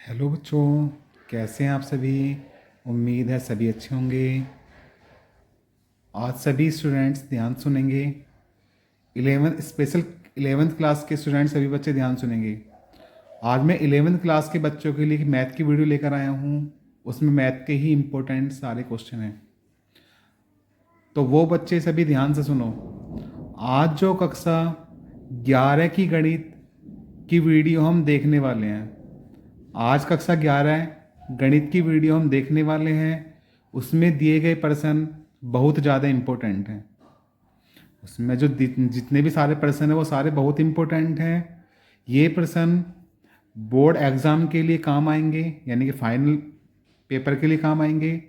Hello बच्चों, कैसे हैं आप सभी। उम्मीद है सभी अच्छे होंगे। आज सभी स्टूडेंट्स ध्यान सुनेंगे। 11th क्लास के स्टूडेंट्स सभी बच्चे ध्यान सुनेंगे। आज मैं 11th क्लास के बच्चों के लिए मैथ की वीडियो लेकर आया हूँ। उसमें मैथ के ही इम्पोर्टेंट सारे क्वेश्चन हैं, तो वो बच्चे सभी ध्यान से सुनो। आज जो कक्षा 11 की गणित की वीडियो हम देखने वाले हैं, आज कक्षा 11 गणित की वीडियो हम देखने वाले हैं, उसमें दिए गए प्रश्न बहुत ज़्यादा इम्पोर्टेंट हैं। उसमें जो जितने भी सारे प्रश्न हैं वो सारे बहुत इम्पोर्टेंट हैं। ये प्रश्न बोर्ड एग्ज़ाम के लिए काम आएंगे, यानी कि फाइनल पेपर के लिए काम आएंगे।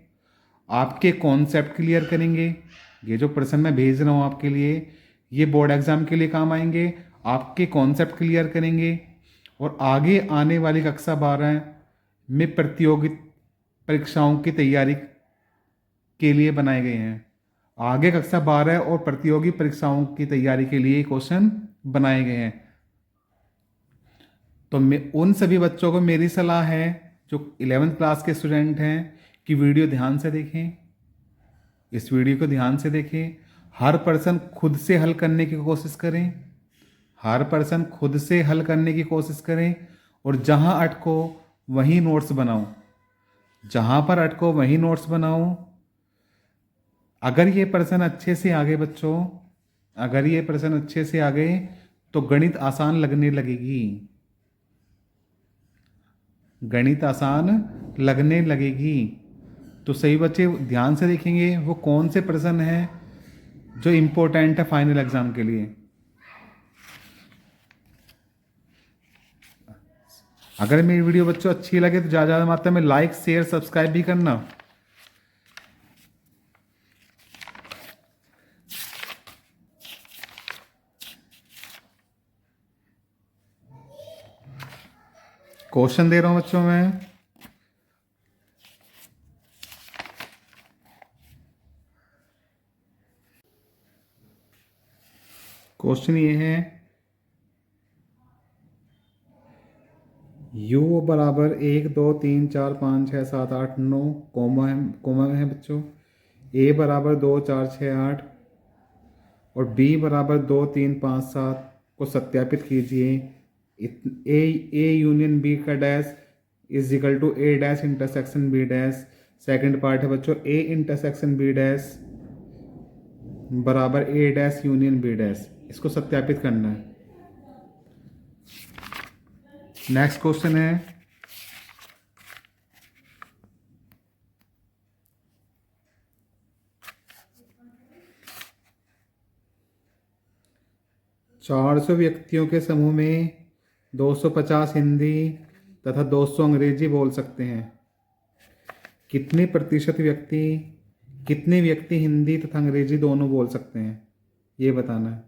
आपके कॉन्सेप्ट क्लियर करेंगे। ये जो प्रश्न मैं भेज रहा हूँ आपके लिए, ये बोर्ड एग्ज़ाम के लिए काम आएंगे। आपके कॉन्सेप्ट क्लियर करेंगे और आगे आने वाली कक्षा 12 में प्रतियोगी परीक्षाओं की तैयारी के लिए बनाए गए हैं। आगे कक्षा 12 और प्रतियोगी परीक्षाओं की तैयारी के लिए क्वेश्चन बनाए गए हैं। तो मैं उन सभी बच्चों को मेरी सलाह है जो 11th क्लास के स्टूडेंट हैं कि वीडियो ध्यान से देखें। इस वीडियो को ध्यान से देखें। हर पर्सन खुद से हल करने की कोशिश करें। हर पर्सन खुद से हल करने की कोशिश करें और जहां अटको वहीं नोट्स बनाओ। जहां पर अटको वहीं नोट्स बनाओ। अगर ये पर्सन अच्छे से आगे बच्चों, अगर ये पर्सन अच्छे से आगे तो गणित आसान लगने लगेगी। गणित आसान लगने लगेगी। तो सही बच्चे ध्यान से देखेंगे वो कौन से प्रश्न हैं जो इम्पोर्टेंट है फाइनल एग्जाम के लिए। अगर मेरी वीडियो बच्चों अच्छी लगे तो ज़्यादा मात्रा में लाइक शेयर सब्सक्राइब भी करना। क्वेश्चन दे रहा हूं बच्चों मैं। क्वेश्चन ये है, u बराबर 1 2 3 4 5 6 7 8 9 कोमा है बच्चों। a बराबर 2 4 6 8 और b बराबर 2 3 5 7 को सत्यापित कीजिए। ए यूनियन बी का dash is equal to A dash intersection B dash. Second part है बच्चों, ए इंटरसेक्शन बी डैश बराबर A dash union B dash. इसको सत्यापित करना है। नेक्स्ट क्वेश्चन है, चार सौ व्यक्तियों के समूह में 250 हिंदी तथा 200 अंग्रेजी बोल सकते हैं। कितने व्यक्ति हिंदी तथा अंग्रेजी दोनों बोल सकते हैं, ये बताना है।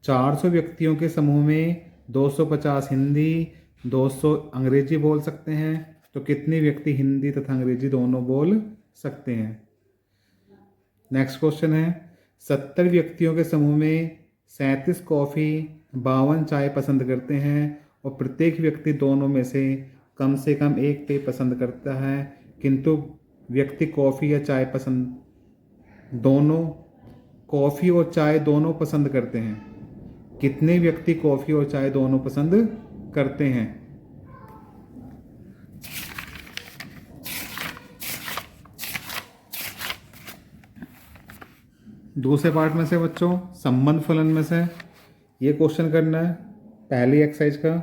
400 व्यक्तियों के समूह में 250 हिंदी 200 अंग्रेजी बोल सकते हैं, तो कितने व्यक्ति हिंदी तथा अंग्रेजी दोनों बोल सकते हैं। नेक्स्ट क्वेश्चन है, 70 व्यक्तियों के समूह में 37 कॉफ़ी 52 चाय पसंद करते हैं और प्रत्येक व्यक्ति दोनों में से कम एक पेय पसंद करता है, किंतु व्यक्ति कॉफ़ी या चाय कॉफ़ी और चाय दोनों पसंद करते हैं। कितने व्यक्ति कॉफ़ी और चाय दोनों पसंद करते हैं। दूसरे पार्ट में से बच्चों संबंध फलन में से ये क्वेश्चन करना है पहली एक्सरसाइज का।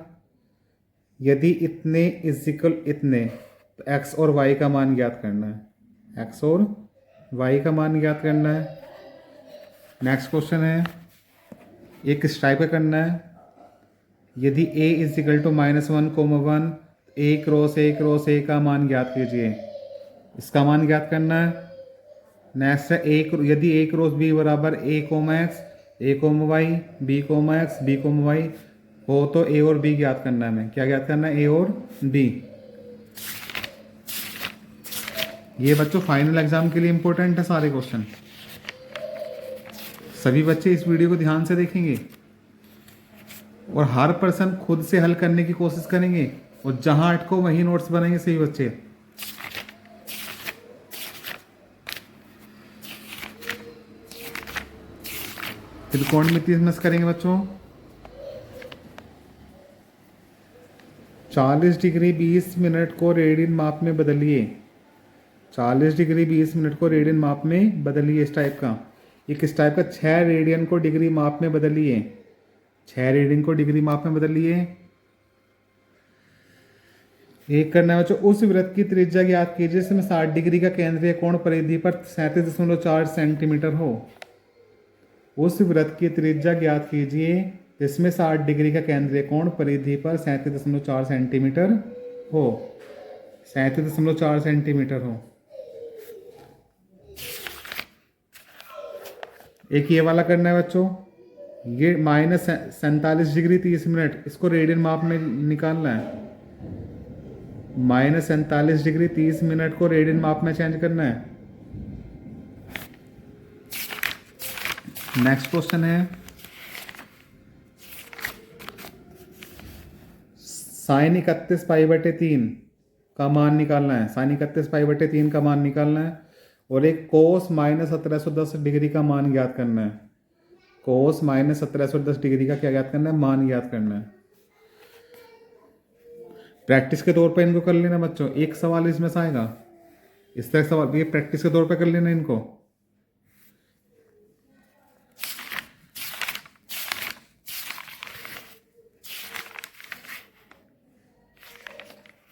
यदि इतने इजिकल इतने, तो एक्स और वाई का मान ज्ञात करना है। एक्स और वाई का मान ज्ञात करना है। नेक्स्ट क्वेश्चन है, एक इस टाइप का करना है। यदि a is equal to -1, a cross a का मान ज्ञात कीजिए। इसका मान ज्ञात करना है। नेक्स्ट है यदि a क्रॉस b बराबर a x a y b x b y हो तो a और b ज्ञात करना है। हमें क्या ज्ञात करना है, a और b। ये बच्चों फाइनल एग्जाम के लिए इंपॉर्टेंट है सारे क्वेश्चन। सभी बच्चे इस वीडियो को ध्यान से देखेंगे और हर पर्सन खुद से हल करने की कोशिश करेंगे। और जहां अटको वहीं नोट्स बनाएंगे सही बच्चे। त्रिकोणमिति में करेंगे बच्चों। 40 डिग्री 20 मिनट को रेडियन माप में बदलिए। 40 डिग्री 20 मिनट को रेडियन माप में बदलिए। इस टाइप का, एक इस टाइप का 6 रेडियन को डिग्री माप में बदलिए। 6 रेडियन को डिग्री माप में बदलिए। एक करना है बच्चों, उस वृत्त की त्रिज्या ज्ञात कीजिए जिसमें 60 डिग्री का केंद्रीय कोण परिधि पर 37.4 सेंटीमीटर हो। उस वृत्त की त्रिज्या ज्ञात कीजिए जिसमें 60 डिग्री का केंद्रीय कोण परिधि पर 37.4 सेंटीमीटर हो। 37.4 सेंटीमीटर हो। एक ये वाला करना है बच्चों, ये -47 डिग्री 30 मिनट, इसको रेडियन माप में निकालना है। -47 डिग्री 30 मिनट को रेडियन माप में चेंज करना है। नेक्स्ट क्वेश्चन है, साइन 31 पाई/3 का मान निकालना है। साइन 31 पाई/3 का मान निकालना है और एक कोस -1710 डिग्री का मान ज्ञात करना है। कोस -1710 डिग्री का क्या ज्ञात करना है? मान ज्ञात करना है। प्रैक्टिस के तौर पे इनको कर लेना बच्चों, एक सवाल इसमें से आएगा इस तरह सवाल, ये प्रैक्टिस के तौर पे कर लेना इनको।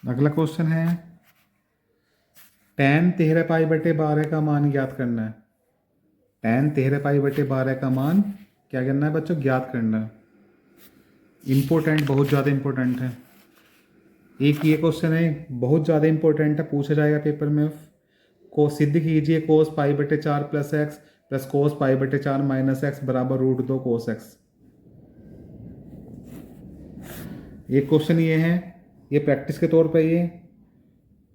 अगला क्वेश्चन है, tan 13 पाई/12 का मान ज्ञात करना है। tan 13 पाई/12 का मान क्या करना है बच्चों? ज्ञात करना है। इंपॉर्टेंट, बहुत ज़्यादा इंपॉर्टेंट है। एक ये क्वेश्चन है, बहुत ज़्यादा इंपॉर्टेंट है, पूछा जाएगा पेपर में। को सिद्ध कीजिए cos π/4 plus x plus cos π/4 minus x बराबर √2 cos x। एक क्वेश्चन ये है, ये प्रैक्टिस के तौर पे, ये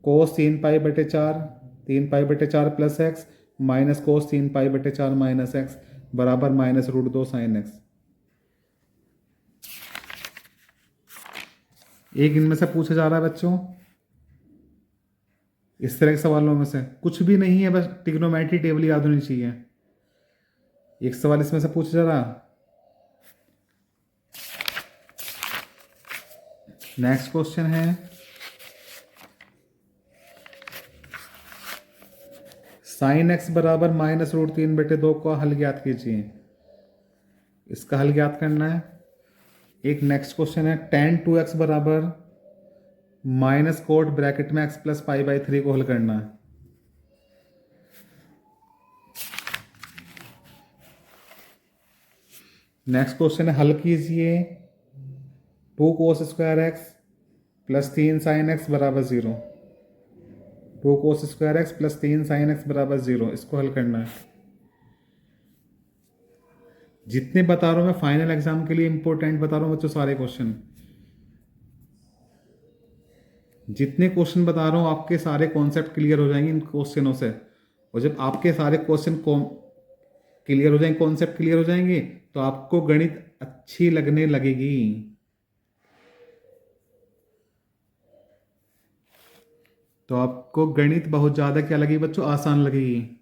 cos 3 π/4 plus x minus cos 3 π/4 minus x बराबर -√2 sin x। एक इनमें से पूछा जा रहा है बच्चों, इस तरह के सवालों में से कुछ भी नहीं है, बस ट्रिग्नोमेट्री टेबल याद होनी चाहिए। एक सवाल इसमें से पूछा जा रहा। नेक्स्ट क्वेश्चन है, sin x बराबर -√3/2 का हल ज्ञात कीजिए। इसका हल ज्ञात करना है। एक नेक्स्ट क्वेश्चन है, tan 2x बराबर माइनस कोट ब्रैकेट में x प्लस π/3 को हल करना है। नेक्स्ट क्वेश्चन है, हल कीजिए 2 cos square x plus 3 sin x बराबर 0। 2 cos square x plus 3 sin x बराबर 0, इसको हल करना है। जितने बता रहा हूं मैं फाइनल एग्जाम के लिए इंपॉर्टेंट बता रहा हूं बच्चों, सारे क्वेश्चन, जितने क्वेश्चन बता रहा हूं आपके सारे कॉन्सेप्ट क्लियर हो जाएंगे इन क्वेश्चनों से। और जब आपके सारे क्वेश्चन क्लियर हो जाएंगे, कॉन्सेप्ट क्लियर हो जाएंगे, तो आपको गणित अच्छी लगने लगेगी। तो आपको गणित बहुत ज्यादा क्या लगेगी बच्चों? आसान लगेगी।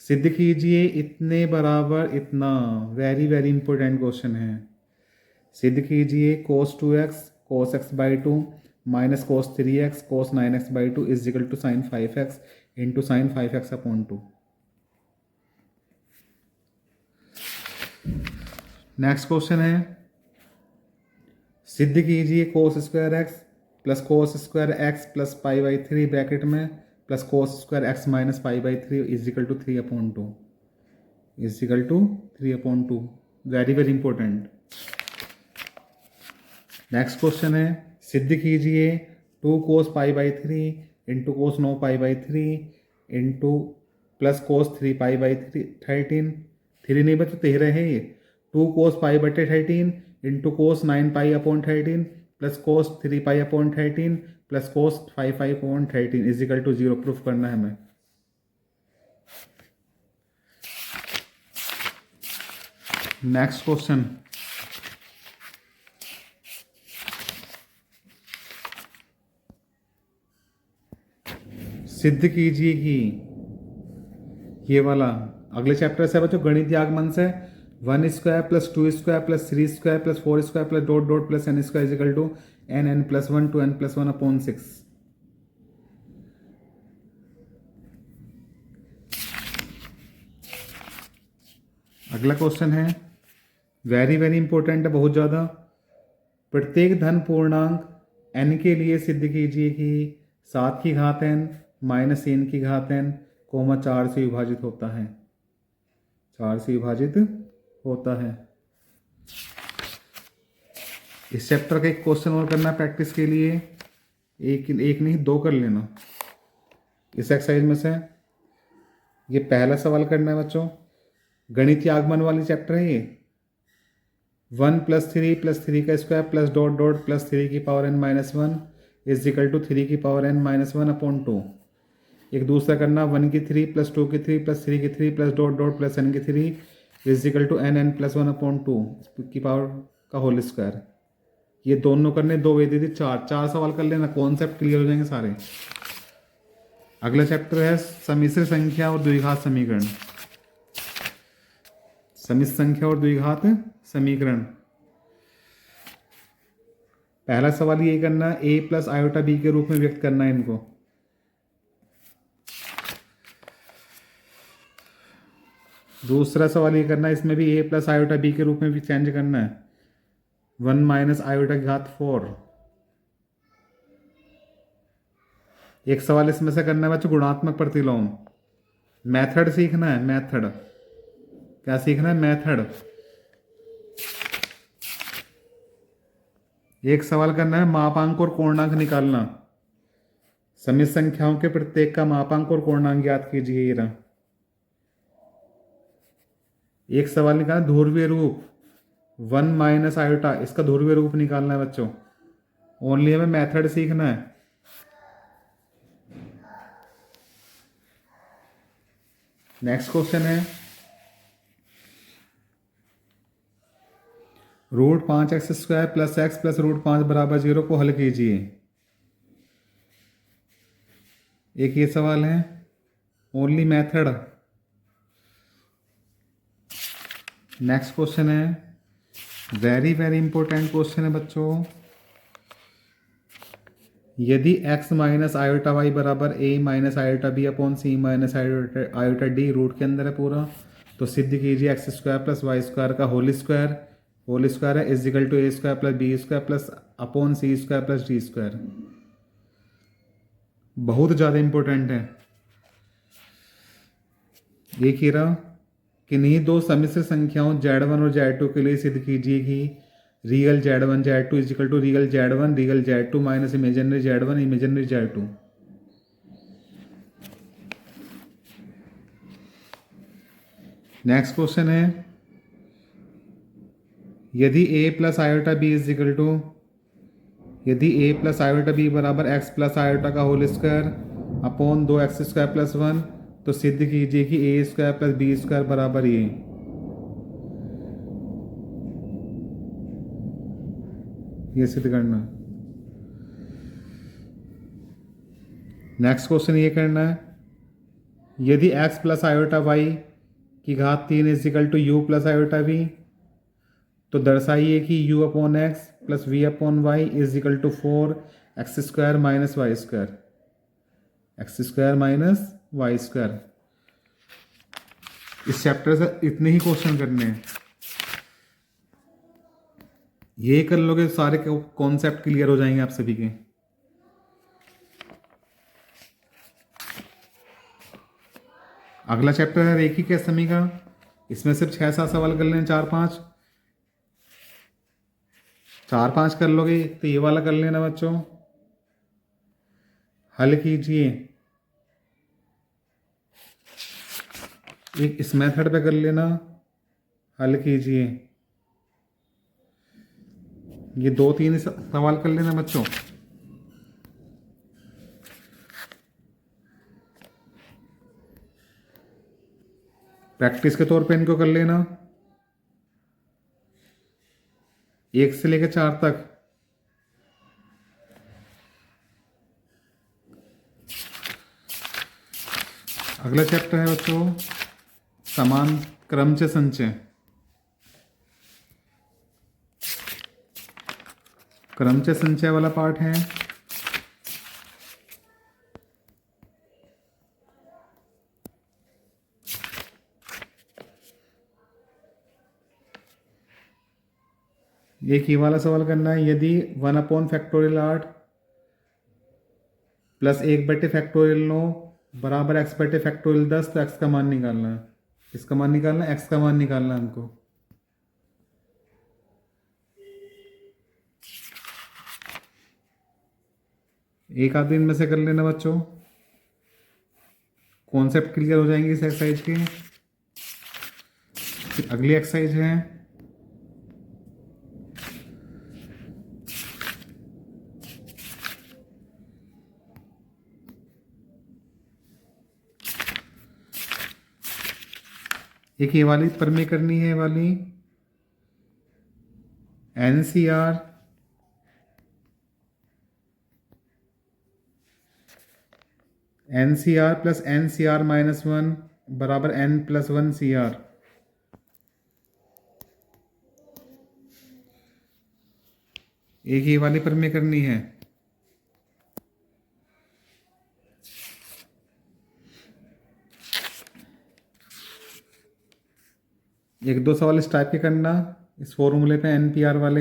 सिद्ध कीजिए इतने बराबर इतना, वेरी वेरी इंपॉर्टेंट क्वेश्चन है। सिद्ध कीजिए cos 2x cos x/2 minus cos 3x cos 9x/2 is equal to sin 5x into sin 5x/2। Next question है, सिद्ध कीजिए cos square x plus cos square x plus π/3 bracket में plus cos square x minus π/3 is equal to 3/2 is equal to 3/2। Very very important. Next question है, सिद्ध कीजिए 2 cos π/3 into cos 9 π/3 into plus cos 3 π/3 13, 3 नहीं बच्चों 13 है ये। 2 cos π/13 into cos 9 π/13 plus cos 3 π/13 plus cos 5 π/13 is equal to 0 proof करना है हमें। नेक्स्ट क्वेश्चन, सिद्ध कीजिए कि ये वाला अगले चैप्टर से बच्चों गणितीय आगमन से 1² + 2² + 3² + 4² + dot dot plus n² is equal to n+1 to n+1/6। अगला क्वेश्चन है वेरी वेरी इंपॉर्टेंट है, बहुत ज़्यादा। प्रत्येक धन पूर्णांक n के लिए सिद्ध कीजिए कि 7 की घात n माइनस 3 की घात n 4 से विभाजित होता है। 4 से विभाजित होता है। इस चैप्टर का एक क्वेश्चन और करना प्रैक्टिस के लिए, एक नहीं 2 कर लेना इस एक्सरसाइज में से। ये पहला सवाल करना है बच्चों, गणितीय आगमन वाली चैप्टर है ये। 1 + 3 + 3 का square plus dot dot plus 3 की power n-1 is equal to 3 की पावर n-1/2। एक दूसरा करना 1 की 3 + 2 की 3 + 3 की 3 plus dot dot plus n की 3 इज इक्वल टू n+1/2 की पावर का होल स्क्वायर। ये दोनों करने, 2 वे दे दी, 4 सवाल कर लेना, कॉन्सेप्ट क्लियर हो जाएंगे सारे। अगला चैप्टर है सम्मिश्र संख्या और द्विघात समीकरण। सम्मिश्र संख्या और द्विघात समीकरण। पहला सवाल ये करना है a + i b के रूप में व्यक्त करना है इनको। दूसरा सवाल ये करना है, इसमें भी a + i b के रूप में भी चेंज करना है। 1 - i की घात 4। एक सवाल इसमें से करना है बच्चों गुणात्मक प्रतिलोम। मेथड सीखना है, मेथड। क्या सीखना है? मेथड। एक सवाल करना है मापांक और पूर्णांक निकालना। सम्मिश्र संख्याओं के प्रत्येक का मापांक और पूर्णांक ज्ञात कीजिए। ये रहा। एक सवाल निकालना ध्रुवीय रूप 1 - i, इसका ध्रुवीय रूप निकालना है बच्चों। ओनली हमें मेथड सीखना है। नेक्स्ट क्वेश्चन है √5x² + x + √5 = 0 को हल कीजिए। एक ये सवाल है, ओनली मेथड। नेक्स्ट क्वेश्चन है वेरी वेरी इंपॉर्टेंट क्वेश्चन है बच्चों। यदि x - i y = a - iB/c - iD root के अंदर है पूरा, तो सिद्ध कीजिए x² + y² का होल स्क्वायर है is equal to a² + b² + c² + d²। बहुत ज़्यादा इंपॉर्टेंट है। एक ही रहा कि नहीं दो सम्मिश्र संख्याओं Z1 और Z2 के लिए सिद्ध कीजिए कि real Z1 Z2 is equal to real Z1 real Z2 minus imaginary Z1 imaginary Z2। Next question है यदि a + i b is equal to, यदि a + i b बराबर x + i का होल स्क्वायर अपॉन 2x² + 1, तो सिद्ध कीजिए कि a² + b² बराबर ये सिद्ध करना। नेक्स्ट क्वेश्चन ये करना है यदि x + i y की घात 3 is equal to u + i v, तो दर्शाइए कि u/x + v/y is equal to 4x² - y²। x² - y²। इस चैप्टर से इतने ही क्वेश्चन करने हैं। ये कर लोगे सारे कॉन्सेप्ट क्लियर हो जाएंगे आप सभी के। अगला चैप्टर है रेखीय समीकरण। इसमें सिर्फ 6-7 सवाल कर लेना, 4-5 कर लोगे तो ये वाला कर लेना बच्चों। हल कीजिए। एक इस मेथड पे कर लेना, हल कीजिए। ये 2-3 सवाल कर लेना बच्चों। प्रैक्टिस के तौर पे इनको कर लेना 1 से लेकर 4 तक। अगला चैप्टर है बच्चों समान क्रमच संचय। क्रमच संचय वाला पार्ट है। एक ये वाला सवाल करना है, यदि 1/8 प्लस 1/9 बराबर x/10 तो x का मान निकालना है। किसका मान निकालना है? x का मान निकालना है हमको। एक आध दिन में से कर लेना बच्चों, कॉन्सेप्ट क्लियर हो जाएंगे इस एक्सरसाइज के। फिर अगली एक्सरसाइज है एक ये वाली परमे करनी है वाली NCR प्लस NCR-1 बराबर N+1 CR। एक ये वाली परमे करनी है। एक दो सवाल इस टाइप के करना इस फॉर्मूले पे NPR वाले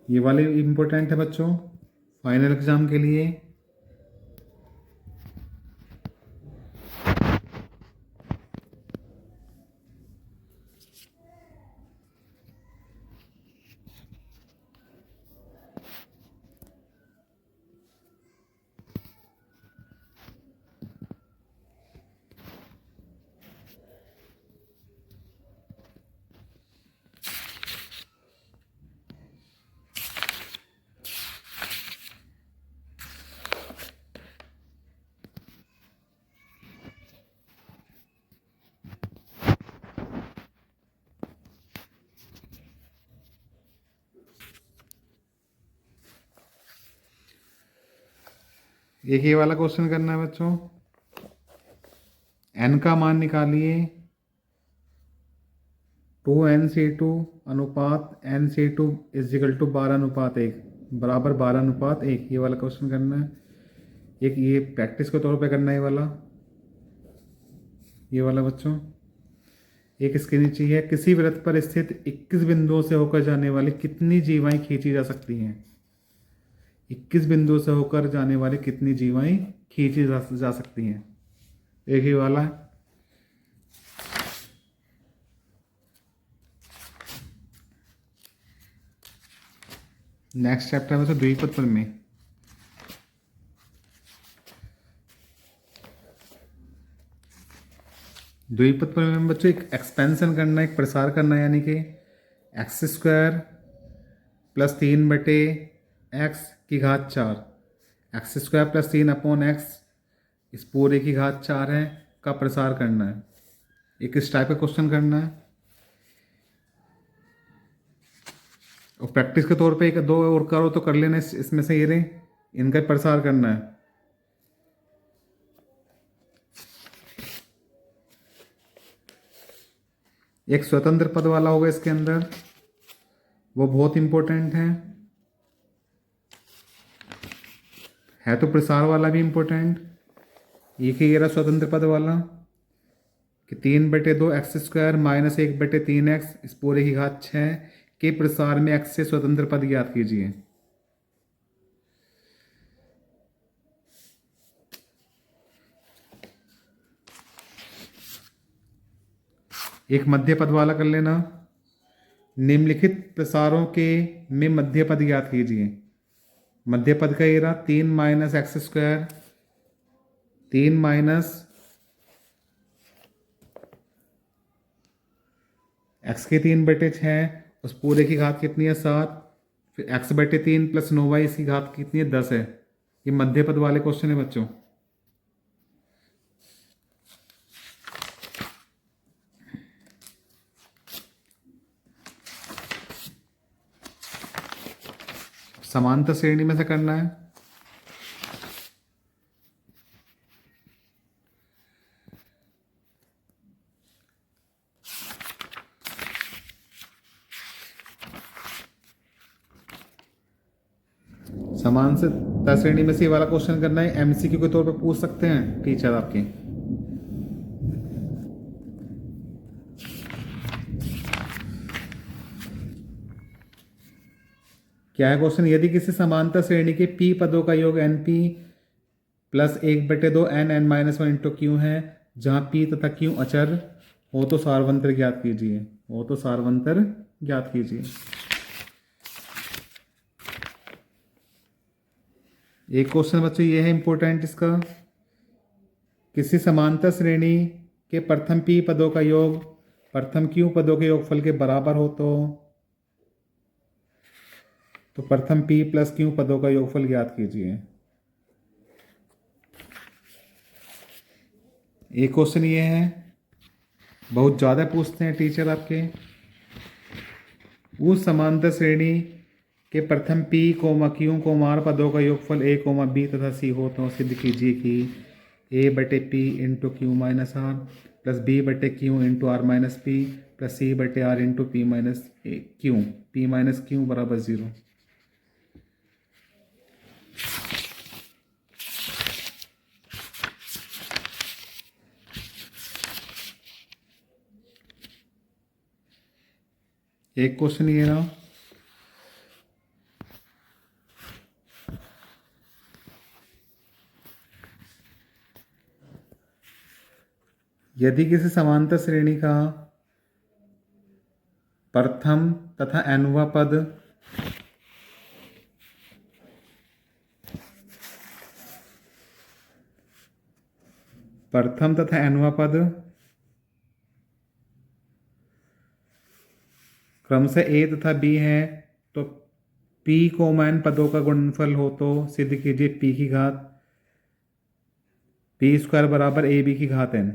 ये वाले इम्पोर्टेंट है बच्चों फाइनल एग्जाम के लिए। एक ये वाला क्वेश्चन करना है बच्चों, n का मान निकालिए 2n/2 अनुपात n/2 = 12:1 बराबर 12:1। ये वाला क्वेश्चन करना है। एक ये प्रैक्टिस के तौर पे करना है ये वाला बच्चों। एक इसके नीचे है, किसी वृत्त पर स्थित 21 बिंदुओं से होकर जाने वाली कितनी जीवाएं खींची जा सकती हैं? 21 बिंदुओं से होकर जाने वाली कितनी जीवाएं खींची जा सकती हैं? एक ही वाला है। नेक्स्ट चैप्टर है बच्चों द्विपद प्रमेय। द्विपद प्रमेय में बच्चों एक एक्सपेंशन करना है, एक प्रसार करना है, यानी कि x² प्लस 3/x की घात 4 x² प्लस 3/x इस पूरे की घात 4 है का प्रसार करना है। एक इस टाइप का क्वेश्चन करना है और प्रैक्टिस के तौर पे एक दो और करो तो कर लेना इसमें से ये रहे, इनका प्रसार करना है। एक स्वतंत्र पद वाला होगा इसके अंदर, वो बहुत इंपॉर्टेंट है तो प्रसार वाला भी इंपॉर्टेंट। एक ही ये रहा स्वतंत्र पद वाला कि 3/2 x² माइनस 1/3x इस पूरे की घात 6 के प्रसार में x से स्वतंत्र पद ज्ञात कीजिए। एक मध्य पद वाला कर लेना, निम्नलिखित प्रसारों के में मध्य पद ज्ञात कीजिए। मध्य पद का ये रहा 3 - x², 3 - x के 3/6 उस पूरे की घात कितनी है 7, फिर x/3 प्लस 9y इसकी घात कितनी है 10 है। ये मध्य पद वाले क्वेश्चन है बच्चों। समांतर श्रेणी में से करना है। समानता श्रेणी में से ये वाला क्वेश्चन करना है, एमसीक्यू के तौर पे पूछ सकते हैं टीचर आपके। क्या है क्वेश्चन, यदि किसी समांतर श्रेणी के पी पदों का योग n p plus 1/2 n n minus one into q है, जहाँ पी तथा क्यू अचर हो तो सारवंतर ज्ञात कीजिए। हो तो सारवंतर ज्ञात कीजिए। एक क्वेश्चन बच्चों ये है इंपॉर्टेंट इसका, किसी समांतर श्रेणी के प्रथम पी पदों का योग प्रथम क्यू पदों के योगफल के बराबर हो तो प्रथम पी प्लस क्यू पदों का योगफल ज्ञात कीजिए। एक क्वेश्चन ये है, बहुत ज़्यादा पूछते हैं टीचर आपके, उस समांतर श्रेणी के प्रथम पी कोमा क्यू कोमार पदों का योगफल ए कोमा बी तथा सी हो तो सिद्ध कीजिए कि ए बटे p into q minus r plus b बटे q into r minus p plus c बटे r into p minus q p minus q बराबर 0। एक क्वेश्चन ये रहा, यदि किसी समांतर श्रेणी का प्रथम तथा nवां पद क्रम से ए तथा बी है तो p कोमा n पदों का गुणनफल हो तो सिद्ध कीजिए p की घात p स्क्वायर बराबर ए बी की घात n।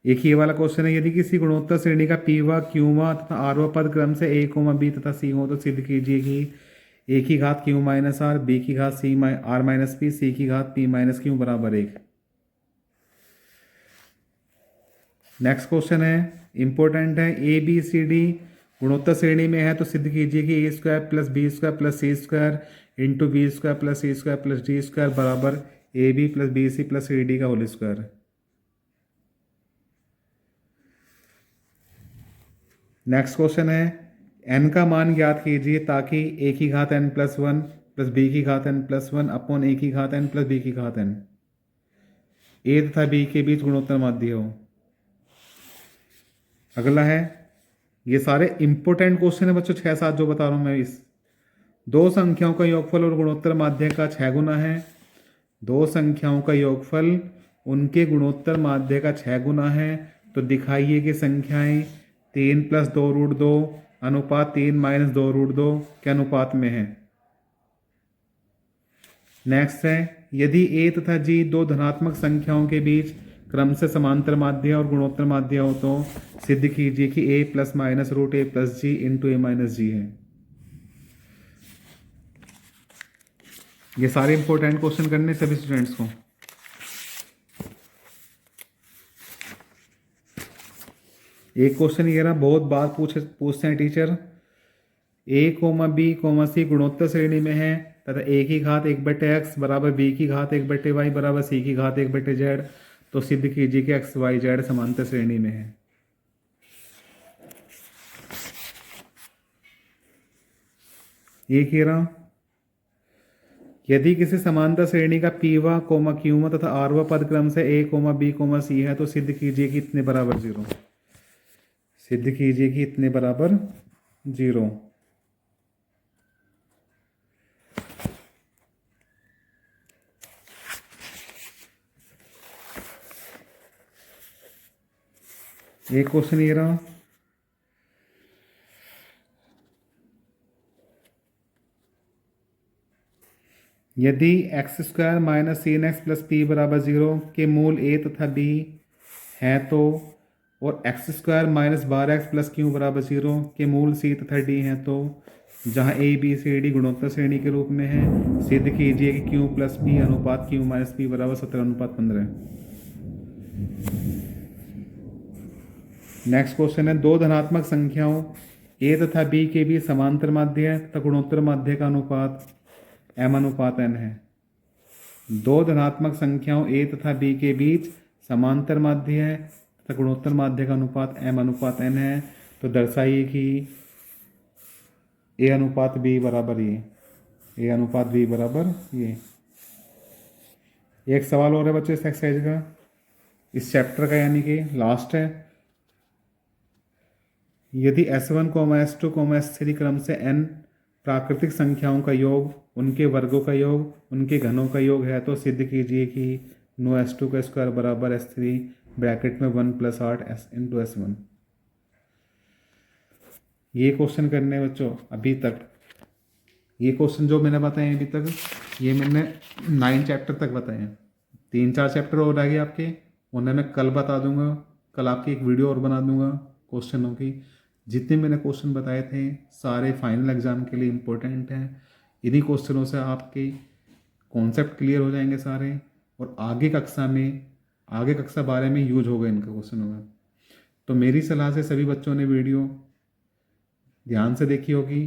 एक ये वाला क्वेश्चन है, यदि किसी गुणोत्तर श्रेणी का पीवा क्यूवा तथा आरवा पद क्रम से ए कोमा बी तथा सी हो तो सिद्ध कीजिए कि ए की घात क्यू माइनस आर बी की घात c r minus p c की घात पी माइनस क्यू बराबर 1। नेक्स्ट क्वेश्चन है इंपॉर्टेंट है, ए बी सी डी गुणोत्तर श्रेणी में है तो सिद्ध कीजिए कि a square plus b square plus c square into b square plus c square plus d square बराबर a b plus b c plus c d का होल स्क्वायर। नेक्स्ट क्वेश्चन है, n का मान ज्ञात कीजिए ताकि a की घात n plus one plus b की घात n plus one upon a की घात n प्लस बी की घात n a तथा b के बीच गुणोत्तर माध्य हो। अगला है, ये सारे इंपॉर्टेंट क्वेश्चन है बच्चों 6-7 जो बता रहा हूँ मैं। इस दो संख्याओं का योगफल और गुणोत्तर माध्य का 6 गुना है। दो संख्याओं का योगफल उनके गुणोत्तर माध्य का 6 गुना है तो दिखाइए कि संख्याएं 3 प्लस 2 रूट 2 अनुपात 3 माइनस 2 रूट 2 के अनुपात में है। नेक्स्ट है, यदि a तथा g दो धनात्मक संख्याओं के बीच क्रम से समांतर माध्य और गुणोत्तर माध्य हो तो सिद्ध कीजिए कि a plus minus root a plus g into a minus g है। ये सारे इंपॉर्टेंट क्वेश्चन करने सभी स्टूडेंट्स को। एक क्वेश्चन ये रहा, बहुत बार पूछते हैं teacher, a comma b comma c गुणोत्तर श्रेणी में है तथा a की घात 1/x बराबर b की घात 1/y बराबर c की घात 1/z तो सिद्ध कीजिए कि x y z समांतर श्रेणी में है। ये कह रहा, यदि किसी समांतर श्रेणी का पीवा कोमा क्यूवा तथा आरवा पद क्रम से a comma b comma c है तो सिद्ध कीजिए कि इतने बराबर 0। सिद्ध कीजिए कि इतने बराबर 0। एक क्वेश्चन ये रहा, यदि एक्स स्क्वायर माइनस सीन एक्स प्लस पी बराबर 0 के मूल a तथा b हैं तो और x square minus 12x plus Q बराबर 0 के मूल c तथा d हैं तो जहां a b c d गुणोत्तर श्रेणी के रूप में है सिद्ध कीजिए कि q प्लस p अनुपात q माइनस p बराबर 17:15। नेक्स्ट क्वेश्चन है, दो धनात्मक संख्याओं a तथा b के बीच समांतर माध्य तथा गुणोत्तर माध्य का अनुपात m अनुपात n है। दो धनात्मक संख्याओं a तथा b के बीच समांतर माध्य है तथा गुणोत्तर माध्य का अनुपात m अनुपात n है। तो दर्शाइए कि a अनुपात b बराबर ये, a अनुपात b बराबर ये। एक सवाल और है बच्चों इस एक्सरसाइज का, इस चैप्टर का, यानी कि लास्ट है। यदि S1, S2, S3 क्रम से n प्राकृतिक संख्याओं का योग, उनके वर्गों का योग, उनके घनों का योग है तो सिद्ध कीजिए कि नो S2 का स्क्वायर बराबर S3 ब्रैकेट में 1 + 8 S इंटू S1। ये क्वेश्चन करने बच्चों अभी तक, ये क्वेश्चन जो मैंने बताए अभी तक, ये मैंने 9 चैप्टर तक बताए हैं। 3-4 चैप्टर और रह गए आपके, उन्हें मैं कल बता दूंगा। कल आपकी एक वीडियो और बना दूंगा क्वेश्चनों की। जितने मैंने क्वेश्चन बताए थे सारे फाइनल एग्जाम के लिए इम्पोर्टेंट हैं। इन्हीं क्वेश्चनों से आपके कॉन्सेप्ट क्लियर हो जाएंगे सारे, और आगे कक्षा बारे में यूज होगा इनका क्वेश्चनों में। तो मेरी सलाह से सभी बच्चों ने वीडियो ध्यान से देखी होगी।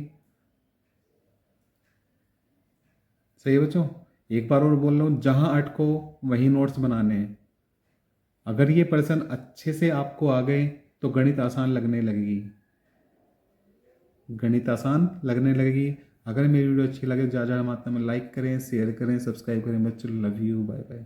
सही है बच्चों, एक बार और बोल रहा हूँ, जहाँ अटको वहीं नोट्स बनाने हैं। अगर ये प्रश्न अच्छे से आपको आ गए तो गणित आसान लगने लगेगी, गणित आसान लगने लगेगी। अगर मेरी वीडियो अच्छी लगे ज़्यादा मात्रा में लाइक करें, शेयर करें, सब्सक्राइब करें बच्चों। Love you, bye bye.